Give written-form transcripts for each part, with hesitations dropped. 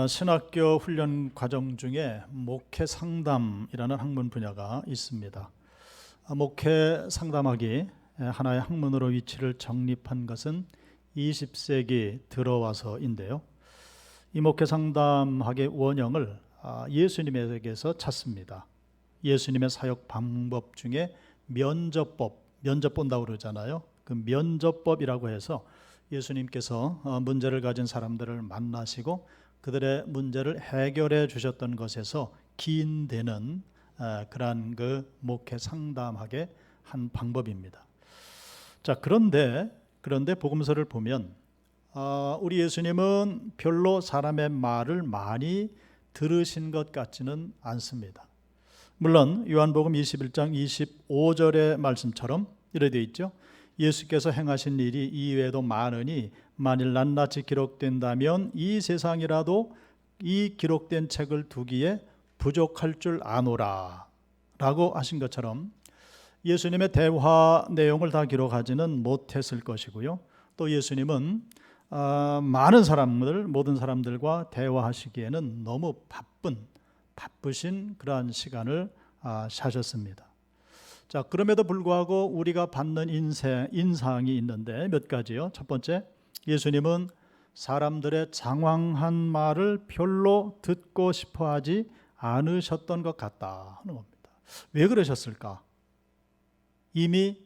신학교 훈련 과정 중에 목회 상담이라는 학문 분야가 있습니다. 목회 상담학이 하나의 학문으로 위치를 정립한 것은 20세기 들어와서인데요. 이 목회 상담학의 원형을 예수님에게서 찾습니다. 예수님의 사역 방법 중에 면접법, 면접 본다고 그러잖아요. 그 면접법이라고 해서 예수님께서 문제를 가진 사람들을 만나시고 그들의 문제를 해결해 주셨던 것에서 기인되는 그러한 그 목회 상담학의 한 방법입니다. 자, 그런데 복음서를 보면 우리 예수님은 별로 사람의 말을 많이 들으신 것 같지는 않습니다. 물론 요한복음 21장 25절의 말씀처럼 이렇게 되어 있죠. 예수께서 행하신 일이 이외에도 많으니 만일 낱낱이 기록된다면 이 세상이라도 이 기록된 책을 두기에 부족할 줄 아노라 라고 하신 것처럼 예수님의 대화 내용을 다 기록하지는 못했을 것이고요. 또 예수님은 모든 사람들과 대화하시기에는 너무 바쁘신 그러한 시간을 사셨습니다. 자, 그럼에도 불구하고 우리가 받는 인상이 있는데 몇 가지요. 첫 번째, 예수님은 사람들의 장황한 말을 별로 듣고 싶어 하지 않으셨던 것 같다 하는 겁니다. 왜 그러셨을까? 이미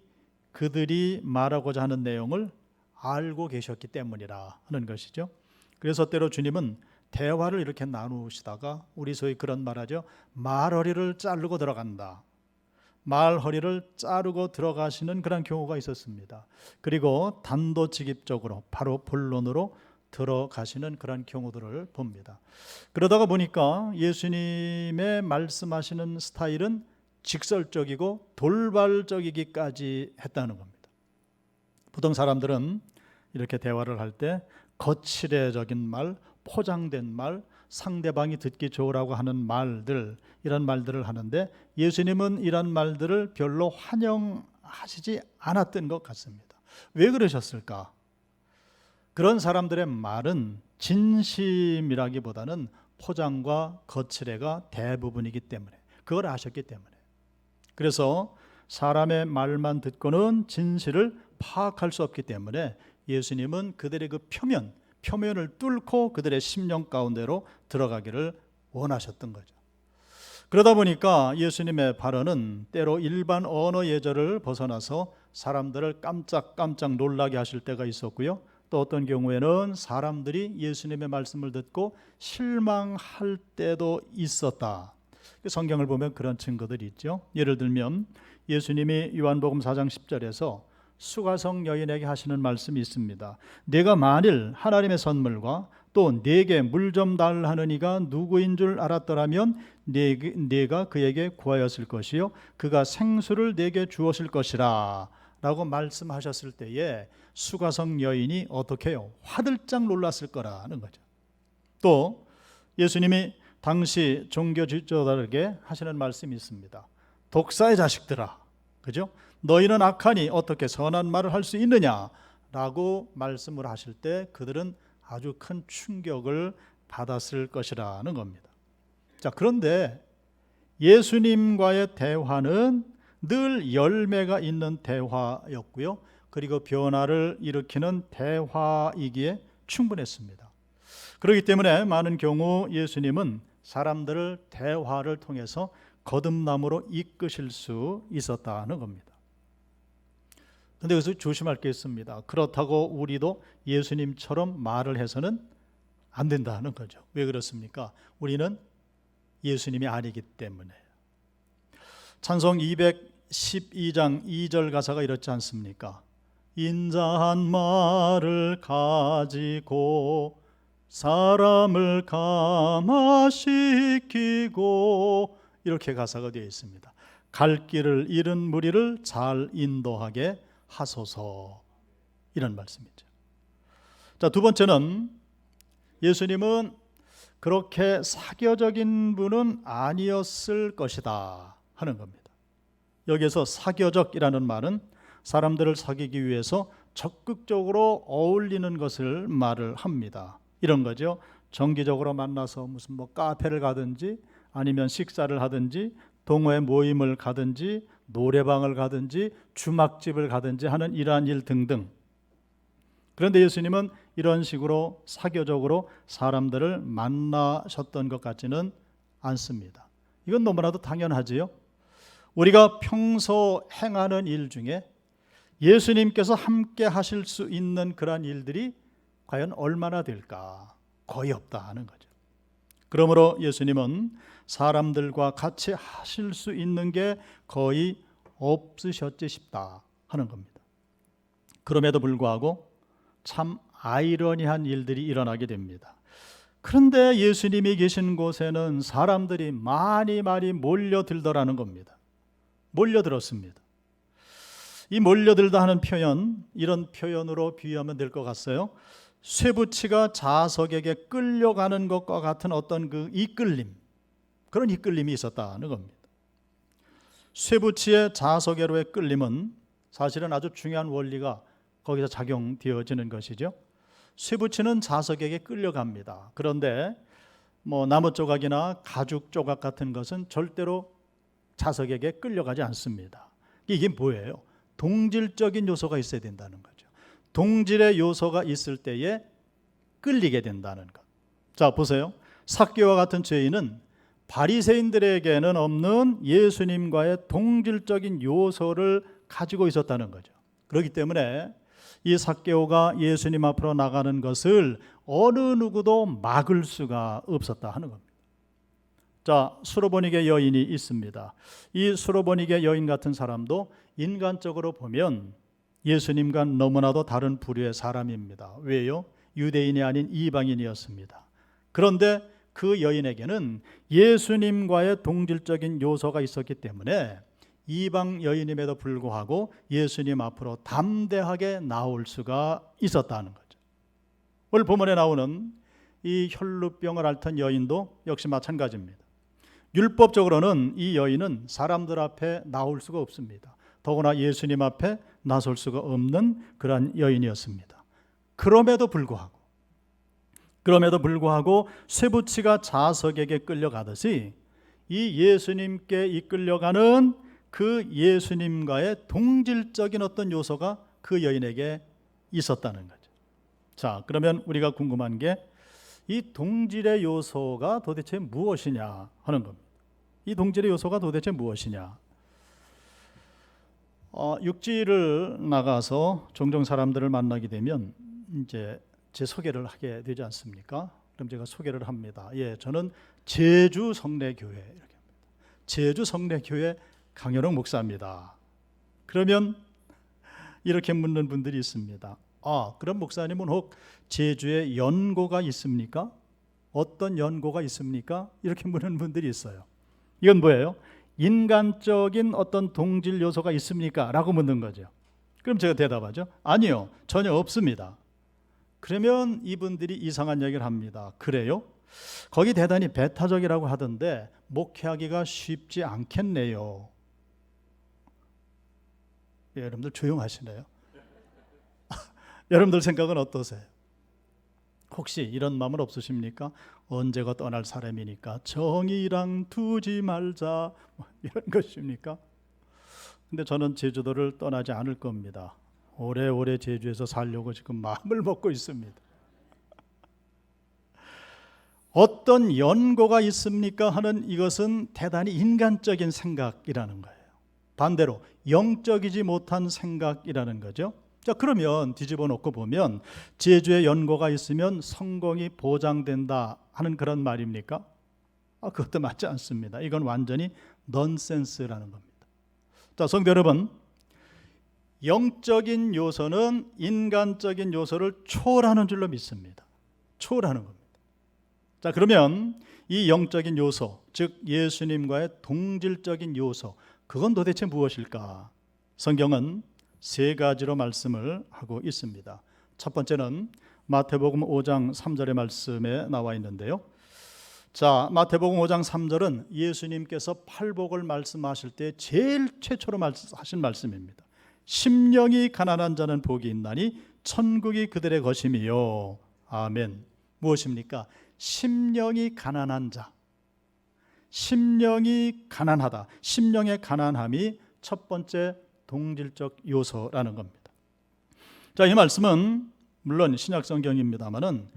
그들이 말하고자 하는 내용을 알고 계셨기 때문이라 하는 것이죠. 그래서 때로 주님은 대화를 이렇게 나누시다가 우리 소위 그런 말하죠. 말허리를 자르고 들어간다. 말허리를 자르고 들어가시는 그런 경우가 있었습니다. 그리고 단도직입적으로 바로 본론으로 들어가시는 그런 경우들을 봅니다. 그러다가 보니까 예수님의 말씀하시는 스타일은 직설적이고 돌발적이기까지 했다는 겁니다. 보통 사람들은 이렇게 대화를 할 때 거칠애적인 말, 포장된 말, 상대방이 듣기 좋으라고 하는 말들, 이런 말들을 하는데 예수님은 이런 말들을 별로 환영하시지 않았던 것 같습니다. 왜 그러셨을까? 그런 사람들의 말은 진심이라기보다는 포장과 거칠애가 대부분이기 때문에, 그걸 아셨기 때문에. 그래서 사람의 말만 듣고는 진실을 파악할 수 없기 때문에 예수님은 그들의 그 표면을 뚫고 그들의 심령 가운데로 들어가기를 원하셨던 거죠. 그러다 보니까 예수님의 발언은 때로 일반 언어 예절을 벗어나서 사람들을 깜짝 놀라게 하실 때가 있었고요. 또 어떤 경우에는 사람들이 예수님의 말씀을 듣고 실망할 때도 있었다. 성경을 보면 그런 증거들이 있죠. 예를 들면 예수님이 요한복음 4장 10절에서 수가성 여인에게 하시는 말씀이 있습니다. 내가 만일 하나님의 선물과 또 내게 물 좀 달라 하는 이가 누구인 줄 알았더라면 내가 그에게 구하였을 것이요 그가 생수를 내게 주었을 것이라 라고 말씀하셨을 때에 수가성 여인이 어떻게 해요? 화들짝 놀랐을 거라는 거죠. 또 예수님이 당시 종교 지도자들에게 하시는 말씀이 있습니다. 독사의 자식들아, 그죠? 너희는 악하니 어떻게 선한 말을 할 수 있느냐라고 말씀을 하실 때 그들은 아주 큰 충격을 받았을 것이라는 겁니다. 자, 그런데 예수님과의 대화는 늘 열매가 있는 대화였고요. 그리고 변화를 일으키는 대화이기에 충분했습니다. 그렇기 때문에 많은 경우 예수님은 사람들을 대화를 통해서 거듭남으로 이끄실 수 있었다는 겁니다. 그런데 여기서 조심할 게 있습니다. 그렇다고 우리도 예수님처럼 말을 해서는 안 된다는 거죠. 왜 그렇습니까? 우리는 예수님이 아니기 때문에. 찬송 212장 2절 가사가 이렇지 않습니까? 인자한 말을 가지고 사람을 감화시키고, 이렇게 가사가 되어 있습니다. 갈 길을 잃은 무리를 잘 인도하게 하소서, 이런 말씀이죠. 자, 두 번째는 예수님은 그렇게 사교적인 분은 아니었을 것이다 하는 겁니다. 여기에서 사교적이라는 말은 사람들을 사귀기 위해서 적극적으로 어울리는 것을 말을 합니다. 이런 거죠. 정기적으로 만나서 무슨 뭐 카페를 가든지 아니면 식사를 하든지 동호회 모임을 가든지 노래방을 가든지 주막집을 가든지 하는 이러한 일 등등. 그런데 예수님은 이런 식으로 사교적으로 사람들을 만나셨던 것 같지는 않습니다. 이건 너무나도 당연하지요. 우리가 평소 행하는 일 중에 예수님께서 함께 하실 수 있는 그러한 일들이 과연 얼마나 될까? 거의 없다 하는 거죠. 그러므로 예수님은 사람들과 같이 하실 수 있는 게 거의 없으셨지 싶다 하는 겁니다. 그럼에도 불구하고 참 아이러니한 일들이 일어나게 됩니다. 그런데 예수님이 계신 곳에는 사람들이 많이 몰려들더라는 겁니다. 몰려들었습니다. 이 몰려들다 하는 표현, 이런 표현으로 비유하면 될 것 같아요. 쇠붙이가 자석에게 끌려가는 것과 같은 어떤 그 이끌림, 그런 이끌림이 있었다는 겁니다. 쇠붙이의 자석에로의 끌림은 사실은 아주 중요한 원리가 거기서 작용되어지는 것이죠. 쇠붙이는 자석에게 끌려갑니다. 그런데 뭐 나무 조각이나 가죽 조각 같은 것은 절대로 자석에게 끌려가지 않습니다. 이게 뭐예요? 동질적인 요소가 있어야 된다는 거죠. 동질의 요소가 있을 때에 끌리게 된다는 것. 자, 보세요. 삭개와 같은 죄인은 바리새인들에게는 없는 예수님과의 동질적인 요소를 가지고 있었다는 거죠. 그렇기 때문에 이 삭개오가 예수님 앞으로 나가는 것을 어느 누구도 막을 수가 없었다 하는 겁니다. 자, 수로보니게 여인이 있습니다. 이 수로보니게 여인 같은 사람도 인간적으로 보면 예수님과 너무나도 다른 부류의 사람입니다. 왜요? 유대인이 아닌 이방인이었습니다. 그런데 그 여인에게는 예수님과의 동질적인 요소가 있었기 때문에 이방 여인임에도 불구하고 예수님 앞으로 담대하게 나올 수가 있었다는 거죠. 오늘 본문에 나오는 이 혈루병을 앓던 여인도 역시 마찬가지입니다. 율법적으로는 이 여인은 사람들 앞에 나올 수가 없습니다. 더구나 예수님 앞에 나설 수가 없는 그러한 여인이었습니다. 그럼에도 불구하고 쇠붙이가 자석에게 끌려가듯이 이 예수님께 이끌려가는 그 예수님과의 동질적인 어떤 요소가 그 여인에게 있었다는 거죠. 자, 그러면 우리가 궁금한 게 이 동질의 요소가 도대체 무엇이냐 하는 겁니다. 이 동질의 요소가 도대체 무엇이냐? 육지를 나가서 종종 사람들을 만나게 되면 이제 제 소개를 하게 되지 않습니까? 그럼 제가 소개를 합니다. 예, 저는 제주 성례교회 이렇게 합니다. 제주 성례교회 강현옥 목사입니다. 그러면 이렇게 묻는 분들이 있습니다. 그럼 목사님은 혹 제주에 연고가 있습니까? 어떤 연고가 있습니까? 이렇게 묻는 분들이 있어요. 이건 뭐예요? 인간적인 어떤 동질 요소가 있습니까? 라고 묻는 거죠. 그럼 제가 대답하죠. 아니요, 전혀 없습니다. 그러면 이분들이 이상한 얘기를 합니다. 그래요? 거기 대단히 배타적이라고 하던데 목회하기가 쉽지 않겠네요. 예, 여러분들 조용하시네요. 여러분들 생각은 어떠세요? 혹시 이런 마음은 없으십니까? 언제가 떠날 사람이니까 정이랑 두지 말자 이런 것입니까? 근데 저는 제주도를 떠나지 않을 겁니다. 오래오래 제주에서 살려고 지금 마음을 먹고 있습니다. 어떤 연고가 있습니까? 하는 이것은 대단히 인간적인 생각이라는 거예요. 반대로 영적이지 못한 생각이라는 거죠. 자, 그러면 뒤집어 놓고 보면 제주에 연고가 있으면 성공이 보장된다 하는 그런 말입니까? 그것도 맞지 않습니다. 이건 완전히 넌센스라는 겁니다. 자, 성도 여러분, 영적인 요소는 인간적인 요소를 초월하는 줄로 믿습니다. 초월하는 겁니다. 자, 그러면 이 영적인 요소, 즉 예수님과의 동질적인 요소, 그건 도대체 무엇일까? 성경은 세 가지로 말씀을 하고 있습니다. 첫 번째는 마태복음 5장 3절의 말씀에 나와 있는데요. 자, 마태복음 5장 3절은 예수님께서 팔복을 말씀하실 때 제일 최초로 하신 말씀입니다. 심령이 가난한 자는 복이 있나니 천국이 그들의 것임이요. 아멘. 무엇입니까? 심령이 가난한 자, 심령이 가난하다, 심령의 가난함이 첫 번째 동질적 요소라는 겁니다. 자, 이 말씀은 물론 신약 성경입니다만은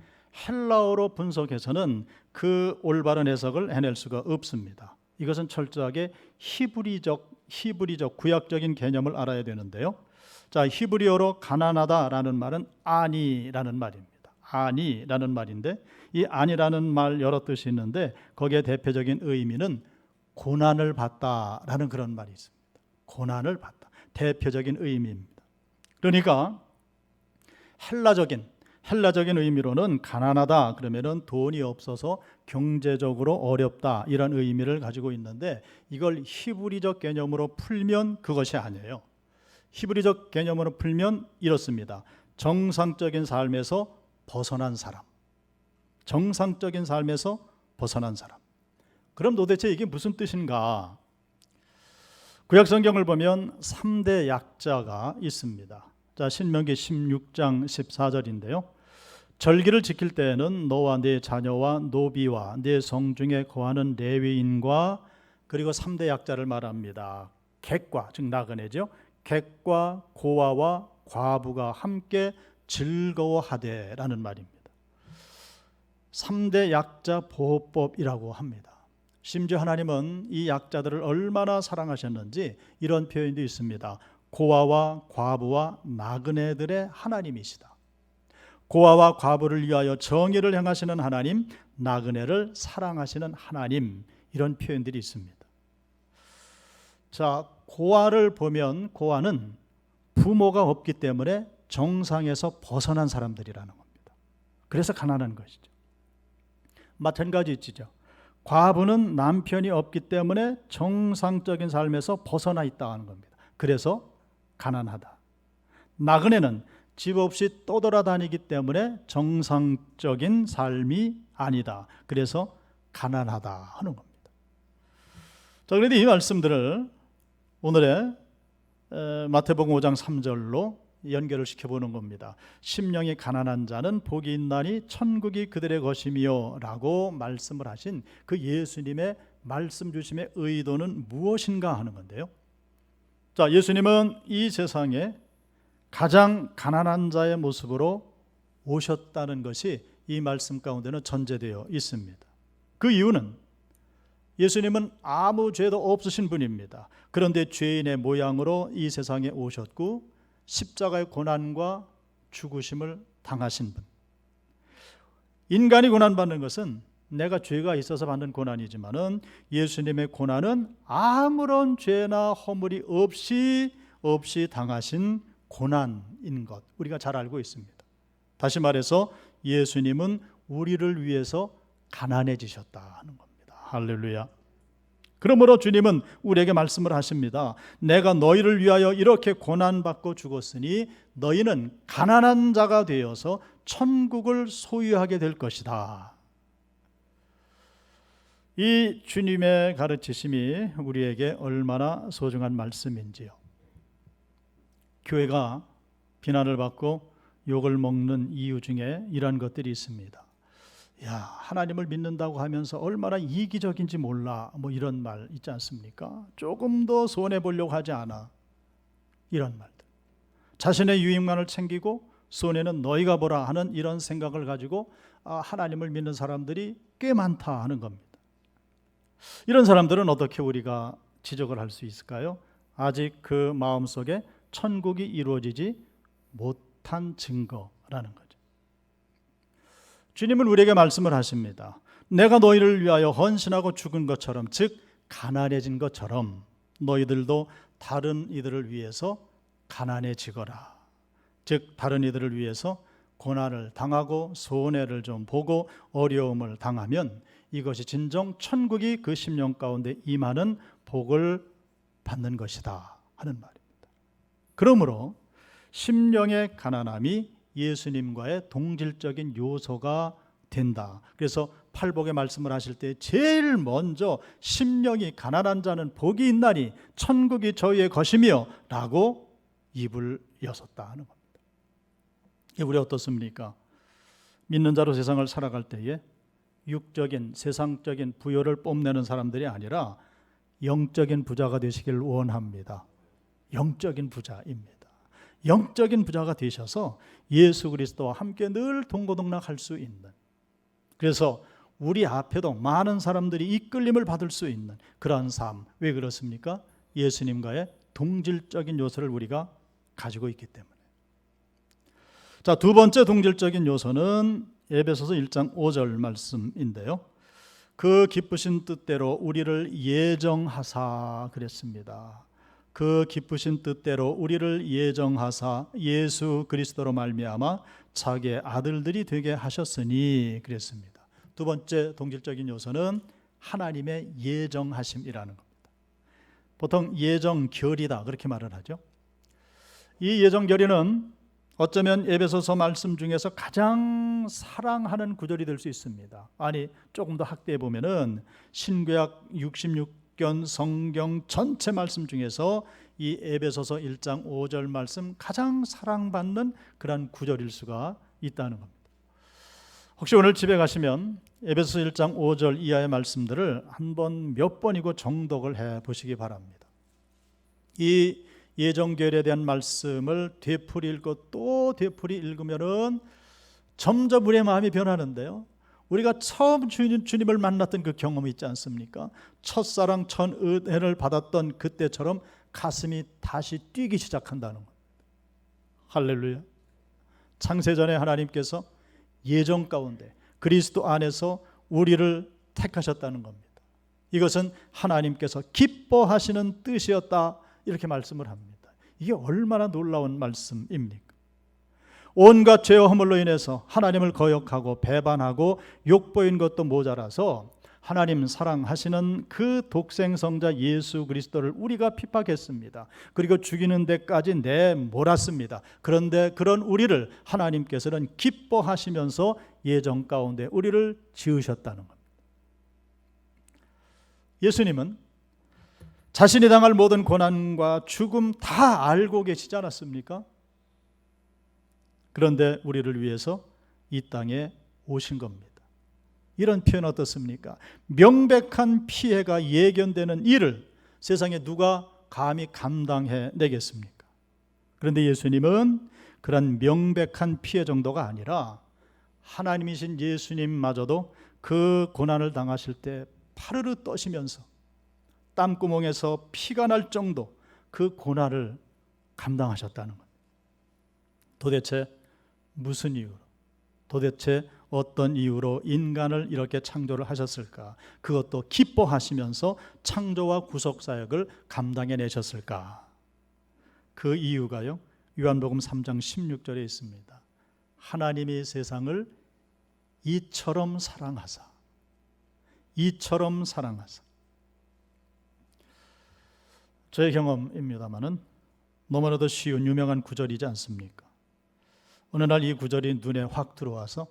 헬라어로 분석해서는 그 올바른 해석을 해낼 수가 없습니다. 이것은 철저하게 히브리적 구약적인 개념을 알아야 되는데요. 자, 히브리어로 가난하다라는 말은 아니라는 말입니다. 아니라는 말인데, 이 아니라는 말 여러 뜻이 있는데 거기에 대표적인 의미는 고난을 받다라는 그런 말이 있습니다. 고난을 받다, 대표적인 의미입니다. 그러니까 헬라적인 의미로는 가난하다 그러면은 돈이 없어서 경제적으로 어렵다 이런 의미를 가지고 있는데, 이걸 히브리적 개념으로 풀면 그것이 아니에요. 히브리적 개념으로 풀면 이렇습니다. 정상적인 삶에서 벗어난 사람. 정상적인 삶에서 벗어난 사람. 그럼 도대체 이게 무슨 뜻인가? 구약 성경을 보면 3대 약자가 있습니다. 자, 신명기 16장 14절인데요. 절기를 지킬 때에는 너와 네 자녀와 노비와 네 성중에 거하는 레위인과, 그리고 3대 약자를 말합니다. 객과, 즉 나그네죠. 객과 고아와 과부가 함께 즐거워하되라는 말입니다. 3대 약자 보호법이라고 합니다. 심지어 하나님은 이 약자들을 얼마나 사랑하셨는지 이런 표현도 있습니다. 고아와 과부와 나그네들의 하나님이시다. 고아와 과부를 위하여 정의를 행하시는 하나님, 나그네를 사랑하시는 하나님, 이런 표현들이 있습니다. 자, 고아를 보면 고아는 부모가 없기 때문에 정상에서 벗어난 사람들이라는 겁니다. 그래서 가난한 것이죠. 마찬가지죠. 과부는 남편이 없기 때문에 정상적인 삶에서 벗어나 있다는 겁니다. 그래서 가난하다. 나그네는 집 없이 떠돌아다니기 때문에 정상적인 삶이 아니다. 그래서 가난하다 하는 겁니다. 자, 그런데 이 말씀들을 오늘의 마태복음 5장 3절로 연결을 시켜보는 겁니다. 심령이 가난한 자는 복이 있나니 천국이 그들의 것이며 라고 말씀을 하신 그 예수님의 말씀 주심의 의도는 무엇인가 하는 건데요. 자, 예수님은 이 세상에 가장 가난한 자의 모습으로 오셨다는 것이 이 말씀 가운데는 전제되어 있습니다. 그 이유는 예수님은 아무 죄도 없으신 분입니다. 그런데 죄인의 모양으로 이 세상에 오셨고 십자가의 고난과 죽으심을 당하신 분. 인간이 고난받는 것은 내가 죄가 있어서 받는 고난이지만은 예수님의 고난은 아무런 죄나 허물이 없이 당하신 고난인 것, 우리가 잘 알고 있습니다. 다시 말해서 예수님은 우리를 위해서 가난해지셨다 하는 겁니다. 할렐루야. 그러므로 주님은 우리에게 말씀을 하십니다. 내가 너희를 위하여 이렇게 고난받고 죽었으니 너희는 가난한 자가 되어서 천국을 소유하게 될 것이다. 이 주님의 가르치심이 우리에게 얼마나 소중한 말씀인지요. 교회가 비난을 받고 욕을 먹는 이유 중에 이런 것들이 있습니다. 야, 하나님을 믿는다고 하면서 얼마나 이기적인지 몰라, 뭐 이런 말 있지 않습니까? 조금 더 손해보려고 하지 않아, 이런 말들. 자신의 유익만을 챙기고 손해는 너희가 보라 하는 이런 생각을 가지고 하나님을 믿는 사람들이 꽤 많다 하는 겁니다. 이런 사람들은 어떻게 우리가 지적을 할 수 있을까요? 아직 그 마음속에 천국이 이루어지지 못한 증거라는 거죠. 주님은 우리에게 말씀을 하십니다. 내가 너희를 위하여 헌신하고 죽은 것처럼, 즉 가난해진 것처럼 너희들도 다른 이들을 위해서 가난해지거라. 즉 다른 이들을 위해서 고난을 당하고 손해를 좀 보고 어려움을 당하면 이것이 진정 천국이 그 심령 가운데 임하는 복을 받는 것이다 하는 말입니다. 그러므로 심령의 가난함이 예수님과의 동질적인 요소가 된다. 그래서 팔복의 말씀을 하실 때 제일 먼저 심령이 가난한 자는 복이 있나니 천국이 저희의 것이며 라고 입을 여섰다 하는 겁니다. 우리 어떻습니까? 믿는 자로 세상을 살아갈 때에 육적인 세상적인 부여를 뽐내는 사람들이 아니라 영적인 부자가 되시길 원합니다. 영적인 부자입니다. 영적인 부자가 되셔서 예수 그리스도와 함께 늘 동고동락할 수 있는, 그래서 우리 앞에도 많은 사람들이 이끌림을 받을 수 있는 그러한 삶. 왜 그렇습니까? 예수님과의 동질적인 요소를 우리가 가지고 있기 때문에. 자, 두 번째 동질적인 요소는 에베소서 1장 5절 말씀인데요. 그 기쁘신 뜻대로 우리를 예정하사 그랬습니다. 그 기쁘신 뜻대로 우리를 예정하사 예수 그리스도로 말미암아 자기의 아들들이 되게 하셨으니 그랬습니다. 두 번째 동질적인 요소는 하나님의 예정하심이라는 겁니다. 보통 예정결이다 그렇게 말을 하죠. 이 예정결의는 어쩌면 에베소서 말씀 중에서 가장 사랑하는 구절이 될 수 있습니다. 아니, 조금 더 확대해 보면은 신구약 66권 성경 전체 말씀 중에서 이 에베소서 1장 5절 말씀 가장 사랑받는 그런 구절일 수가 있다는 겁니다. 혹시 오늘 집에 가시면 에베소서 1장 5절 이하의 말씀들을 한번 몇 번이고 정독을 해 보시기 바랍니다. 이 예정결에 대한 말씀을 되풀이 읽고 또 되풀이 읽으면은 점점 우리의 마음이 변하는데요. 우리가 처음 주님을 만났던 그 경험이 있지 않습니까? 첫사랑 첫은혜를 받았던 그때처럼 가슴이 다시 뛰기 시작한다는 것. 할렐루야. 창세전에 하나님께서 예정 가운데 그리스도 안에서 우리를 택하셨다는 겁니다. 이것은 하나님께서 기뻐하시는 뜻이었다 이렇게 말씀을 합니다. 이게 얼마나 놀라운 말씀입니까? 온갖 죄와 허물로 인해서 하나님을 거역하고 배반하고 욕보인 것도 모자라서 하나님 사랑하시는 그 독생성자 예수 그리스도를 우리가 핍박했습니다. 그리고 죽이는 데까지 내몰았습니다. 그런데 그런 우리를 하나님께서는 기뻐하시면서 예정 가운데 우리를 지으셨다는 겁니다. 예수님은 자신이 당할 모든 고난과 죽음 다 알고 계시지 않았습니까? 그런데 우리를 위해서 이 땅에 오신 겁니다. 이런 표현 어떻습니까? 명백한 피해가 예견되는 일을 세상에 누가 감히 감당해 내겠습니까? 그런데 예수님은 그런 명백한 피해 정도가 아니라 하나님이신 예수님마저도 그 고난을 당하실 때 파르르 떠시면서 땀구멍에서 피가 날 정도 그 고난을 감당하셨다는 것. 도대체 무슨 이유로, 도대체 어떤 이유로 인간을 이렇게 창조를 하셨을까? 그것도 기뻐하시면서 창조와 구속사역을 감당해 내셨을까? 그 이유가요, 요한복음 3장 16절에 있습니다. 하나님이 세상을 이처럼 사랑하사, 이처럼 사랑하사. 저의 경험입니다마는 너무나도 쉬운 유명한 구절이지 않습니까? 어느 날 이 구절이 눈에 확 들어와서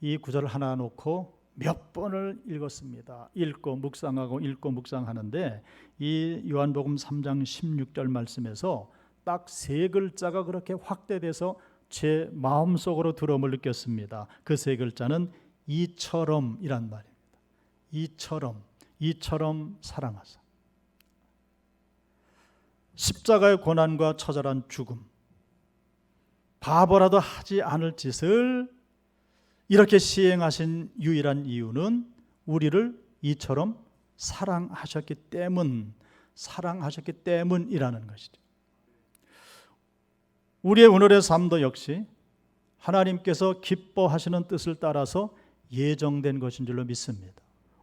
이 구절을 하나 놓고 몇 번을 읽었습니다. 읽고 묵상하는데 이 요한복음 3장 16절 말씀에서 딱 세 글자가 그렇게 확대돼서 제 마음속으로 들어옴을 느꼈습니다. 그 세 글자는 이처럼이란 말입니다. 이처럼 사랑하사. 십자가의 고난과 처절한 죽음, 바보라도 하지 않을 짓을 이렇게 시행하신 유일한 이유는 우리를 이처럼 사랑하셨기 때문이라는 것이죠. 우리의 오늘의 삶도 역시 하나님께서 기뻐하시는 뜻을 따라서 예정된 것인 줄로 믿습니다.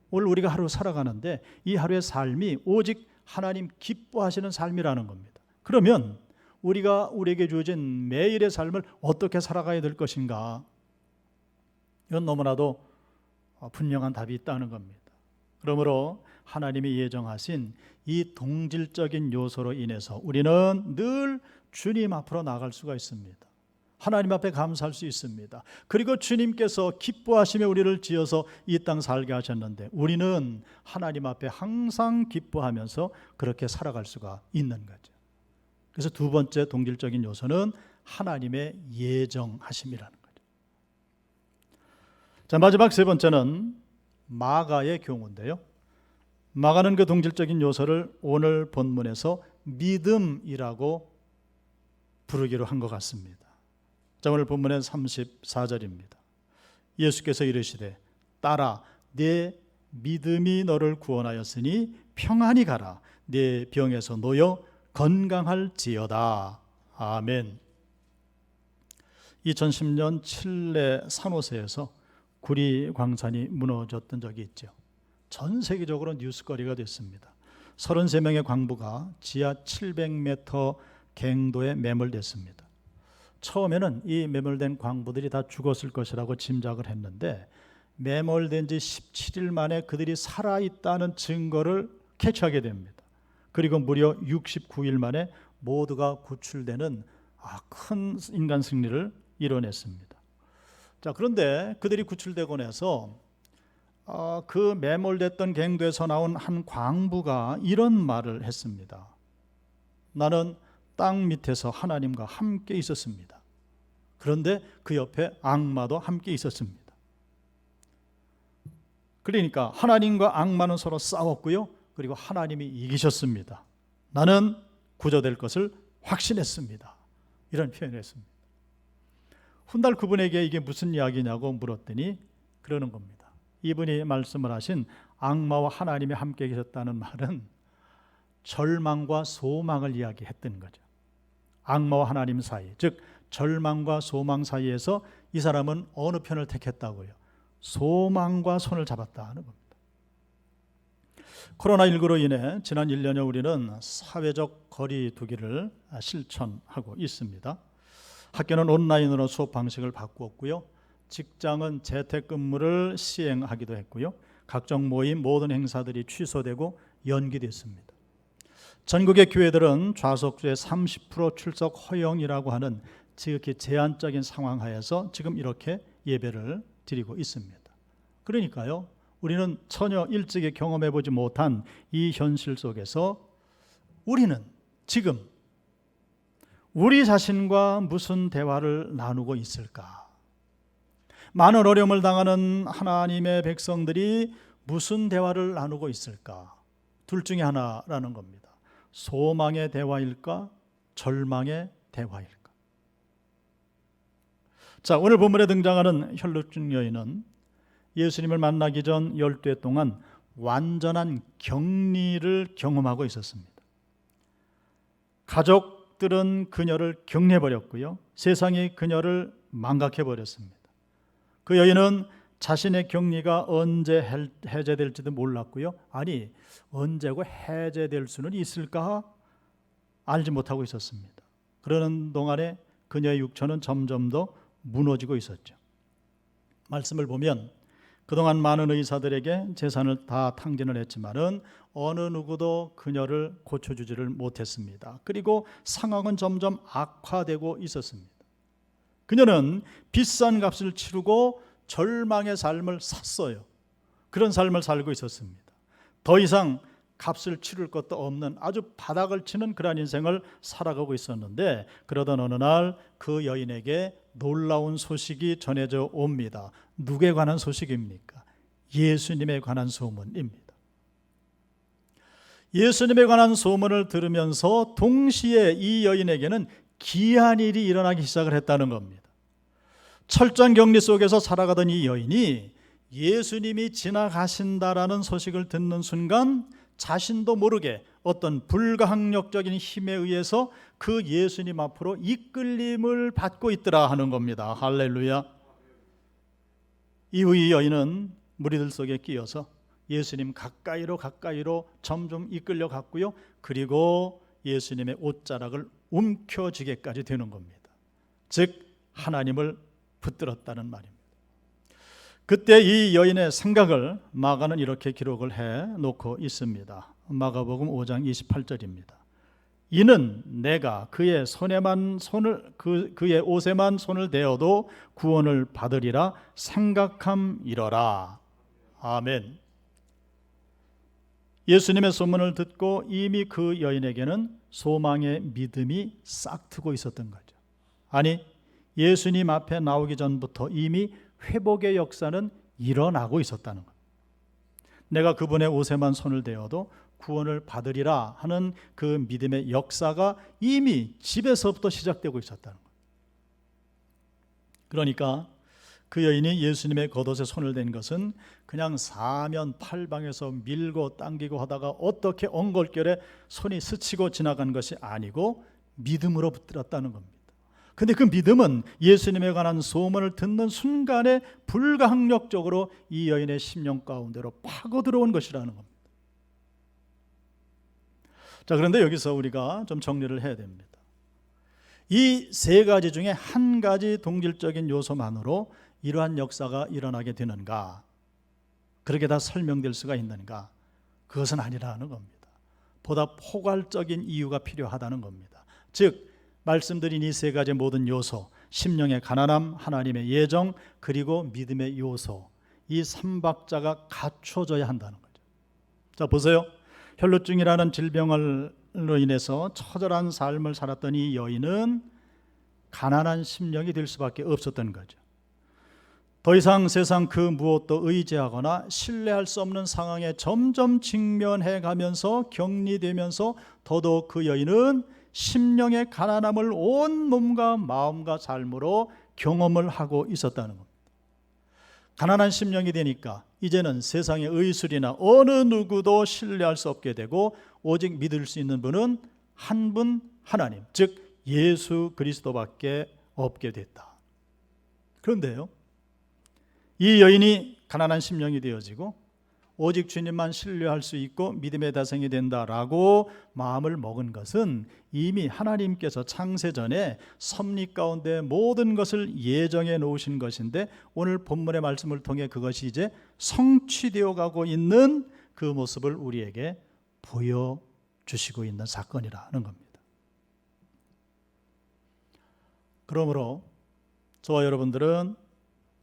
오늘 우리가 하루 살아가는데 이 하루의 삶이 오직 하나님 기뻐하시는 삶이라는 겁니다. 그러면 우리가 우리에게 주어진 매일의 삶을 어떻게 살아가야 될 것인가? 이건 너무나도 분명한 답이 있다는 겁니다. 그러므로 하나님이 예정하신 이 동질적인 요소로 인해서 우리는 늘 주님 앞으로 나갈 수가 있습니다. 하나님 앞에 감사할 수 있습니다. 그리고 주님께서 기뻐하시며 우리를 지어서 이 땅 살게 하셨는데 우리는 하나님 앞에 항상 기뻐하면서 그렇게 살아갈 수가 있는 거죠. 그래서 두 번째 동질적인 요소는 하나님의 예정하심이라는 거죠. 자, 마지막 세 번째는 마가의 경우인데요. 마가는 그 동질적인 요소를 오늘 본문에서 믿음이라고 부르기로 한 것 같습니다. 자, 오늘 본문의 34절입니다. 예수께서 이르시되 딸아 내 믿음이 너를 구원하였으니 평안히 가라. 내 병에서 놓여 건강할지어다. 아멘. 2010년 칠레 산호세에서 구리 광산이 무너졌던 적이 있죠. 전 세계적으로 뉴스거리가 됐습니다. 33명의 광부가 지하 700m 갱도에 매몰됐습니다. 처음에는 이 매몰된 광부들이 다 죽었을 것이라고 짐작을 했는데 매몰된 지 17일 만에 그들이 살아있다는 증거를 캐치하게 됩니다. 그리고 무려 69일 만에 모두가 구출되는 큰 인간 승리를 이뤄냈습니다. 자, 그런데 그들이 구출되고 나서 그 매몰됐던 갱도에서 나온 한 광부가 이런 말을 했습니다. 나는 땅 밑에서 하나님과 함께 있었습니다. 그런데 그 옆에 악마도 함께 있었습니다. 그러니까 하나님과 악마는 서로 싸웠고요. 그리고 하나님이 이기셨습니다. 나는 구조될 것을 확신했습니다. 이런 표현을 했습니다. 훗날 그분에게 이게 무슨 이야기냐고 물었더니 그러는 겁니다. 이분이 말씀을 하신 악마와 하나님이 함께 계셨다는 말은 절망과 소망을 이야기했던 거죠. 악마와 하나님 사이, 즉 절망과 소망 사이에서 이 사람은 어느 편을 택했다고요? 소망과 손을 잡았다는 겁니다. 코로나19로 인해 지난 1년여 우리는 사회적 거리 두기를 실천하고 있습니다. 학교는 온라인으로 수업 방식을 바꾸었고요. 직장은 재택근무를 시행하기도 했고요. 각종 모임, 모든 행사들이 취소되고 연기됐습니다. 전국의 교회들은 좌석수의 30% 출석 허용이라고 하는 지극히 제한적인 상황 하에서 지금 이렇게 예배를 드리고 있습니다. 그러니까요, 우리는 전혀 일찍이 경험해보지 못한 이 현실 속에서 우리는 지금 우리 자신과 무슨 대화를 나누고 있을까? 많은 어려움을 당하는 하나님의 백성들이 무슨 대화를 나누고 있을까? 둘 중에 하나라는 겁니다. 소망의 대화일까? 절망의 대화일까? 자, 오늘 본문에 등장하는 혈루증 여인은 예수님을 만나기 전 12해 동안 완전한 격리를 경험하고 있었습니다. 가족들은 그녀를 격리해버렸고요. 세상이 그녀를 망각해버렸습니다. 그 여인은 자신의 격리가 언제 해제될지도 몰랐고요. 아니, 언제고 해제될 수는 있을까? 알지 못하고 있었습니다. 그러는 동안에 그녀의 육체는 점점 더 무너지고 있었죠. 말씀을 보면 그동안 많은 의사들에게 재산을 다 탕진을 했지만은 어느 누구도 그녀를 고쳐주지를 못했습니다. 그리고 상황은 점점 악화되고 있었습니다. 그녀는 비싼 값을 치르고 절망의 삶을 샀어요. 그런 삶을 살고 있었습니다. 더 이상 값을 치를 것도 없는 아주 바닥을 치는 그런 인생을 살아가고 있었는데 그러던 어느 날 그 여인에게 놀라운 소식이 전해져 옵니다. 누구에 관한 소식입니까? 예수님에 관한 소문입니다. 예수님에 관한 소문을 들으면서 동시에 이 여인에게는 기이한 일이 일어나기 시작을 했다는 겁니다. 철저한 격리 속에서 살아가던 이 여인이 예수님이 지나가신다라는 소식을 듣는 순간 자신도 모르게 어떤 불가항력적인 힘에 의해서 그 예수님 앞으로 이끌림을 받고 있더라 하는 겁니다. 할렐루야. 이후 이 여인은 무리들 속에 끼어서 예수님 가까이로 점점 이끌려 갔고요. 그리고 예수님의 옷자락을 움켜쥐게까지 되는 겁니다. 즉 하나님을 붙들었다는 말입니다. 그때 이 여인의 생각을 마가는 이렇게 기록을 해놓고 있습니다. 마가복음 5장 28절입니다. 이는 내가 그의 그의 옷에만 손을 대어도 구원을 받으리라 생각함이러라. 아멘. 예수님의 소문을 듣고 이미 그 여인에게는 소망의 믿음이 싹트고 있었던 거죠. 아니, 예수님 앞에 나오기 전부터 이미 회복의 역사는 일어나고 있었다는 것. 내가 그분의 옷에만 손을 대어도 구원을 받으리라 하는 그 믿음의 역사가 이미 집에서부터 시작되고 있었다는 거예요. 그러니까 그 여인이 예수님의 겉옷에 손을 댄 것은 그냥 사면 팔방에서 밀고 당기고 하다가 어떻게 엉걸결에 손이 스치고 지나간 것이 아니고 믿음으로 붙들었다는 겁니다. 근데 그 믿음은 예수님에 관한 소문을 듣는 순간에 불가항력적으로 이 여인의 심령 가운데로 파고 들어온 것이라는 겁니다. 자, 그런데 여기서 우리가 좀 정리를 해야 됩니다. 이 세 가지 중에 한 가지 동질적인 요소만으로 이러한 역사가 일어나게 되는가? 그렇게 다 설명될 수가 있는가? 그것은 아니라는 겁니다. 보다 포괄적인 이유가 필요하다는 겁니다. 즉 말씀드린 이 세 가지 모든 요소, 심령의 가난함, 하나님의 예정, 그리고 믿음의 요소, 이 삼박자가 갖춰져야 한다는 거죠. 자, 보세요. 혈루증이라는 질병으로 인해서 처절한 삶을 살았던 이 여인은 가난한 심령이 될 수밖에 없었던 거죠. 더 이상 세상 그 무엇도 의지하거나 신뢰할 수 없는 상황에 점점 직면해 가면서 격리되면서 더더욱 그 여인은 심령의 가난함을 온 몸과 마음과 삶으로 경험을 하고 있었다는 겁니다. 가난한 심령이 되니까 이제는 세상의 의술이나 어느 누구도 신뢰할 수 없게 되고 오직 믿을 수 있는 분은 한 분 하나님, 즉 예수 그리스도밖에 없게 됐다. 그런데요, 이 여인이 가난한 심령이 되어지고 오직 주님만 신뢰할 수 있고 믿음의 다생이 된다라고 마음을 먹은 것은 이미 하나님께서 창세전에 섭리 가운데 모든 것을 예정해 놓으신 것인데 오늘 본문의 말씀을 통해 그것이 이제 성취되어 가고 있는 그 모습을 우리에게 보여주시고 있는 사건이라는 겁니다. 그러므로 저와 여러분들은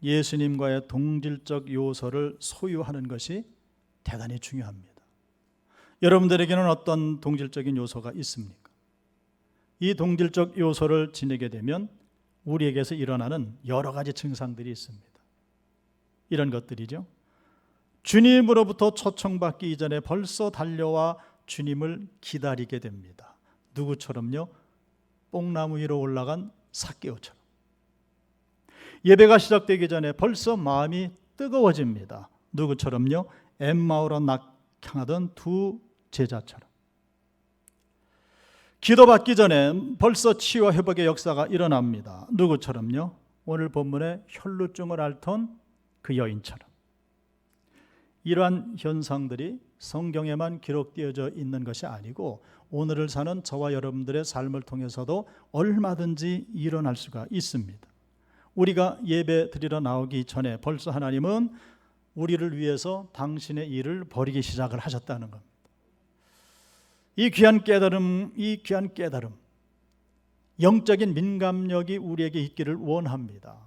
예수님과의 동질적 요소를 소유하는 것이 대단히 중요합니다. 여러분들에게는 어떤 동질적인 요소가 있습니까? 이 동질적 요소를 지니게 되면 우리에게서 일어나는 여러 가지 증상들이 있습니다. 이런 것들이죠. 주님으로부터 초청받기 이전에 벌써 달려와 주님을 기다리게 됩니다. 누구처럼요? 뽕나무 위로 올라간 삭개오처럼. 예배가 시작되기 전에 벌써 마음이 뜨거워집니다. 누구처럼요? 엠마오로 향하던 두 제자처럼. 기도받기 전에 벌써 치유와 회복의 역사가 일어납니다. 누구처럼요? 오늘 본문에 혈루증을 앓던 그 여인처럼. 이러한 현상들이 성경에만 기록되어져 있는 것이 아니고 오늘을 사는 저와 여러분들의 삶을 통해서도 얼마든지 일어날 수가 있습니다. 우리가 예배 드리러 나오기 전에 벌써 하나님은 우리를 위해서 당신의 일을 벌이기 시작을 하셨다는 겁니다. 이 귀한 깨달음, 영적인 민감력이 우리에게 있기를 원합니다.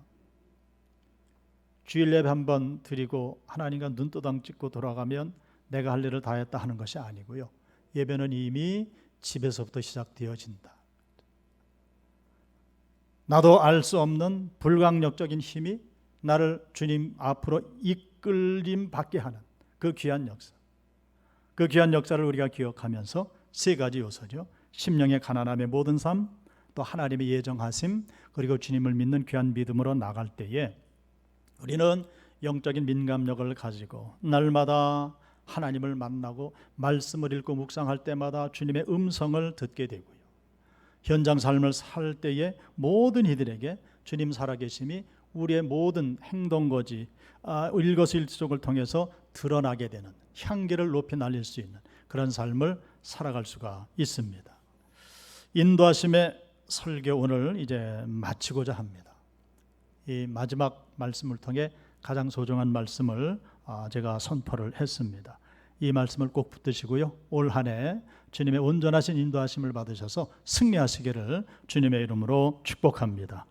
주일 예배 한번 드리고 하나님과 눈도장 찍고 돌아가면 내가 할 일을 다 했다 하는 것이 아니고요. 예배는 이미 집에서부터 시작되어진다. 나도 알 수 없는 불강력적인 힘이 나를 주님 앞으로 이끌림 받게 하는 그 귀한 역사. 그 귀한 역사를 우리가 기억하면서 세 가지 요소죠. 심령의 가난함의 모든 삶, 또 하나님의 예정하심, 그리고 주님을 믿는 귀한 믿음으로 나갈 때에 우리는 영적인 민감력을 가지고 날마다 하나님을 만나고 말씀을 읽고 묵상할 때마다 주님의 음성을 듣게 되고요. 현장 삶을 살 때에 모든 이들에게 주님 살아계심이 우리의 모든 행동거지, 일거수일투족을 통해서 드러나게 되는, 향기를 높이 날릴 수 있는 그런 삶을 살아갈 수가 있습니다. 인도하심의 설교 오늘 이제 마치고자 합니다. 이 마지막 말씀을 통해 가장 소중한 말씀을 제가 선포를 했습니다. 이 말씀을 꼭 붙드시고요. 올 한 해 주님의 온전하신 인도하심을 받으셔서 승리하시기를 주님의 이름으로 축복합니다.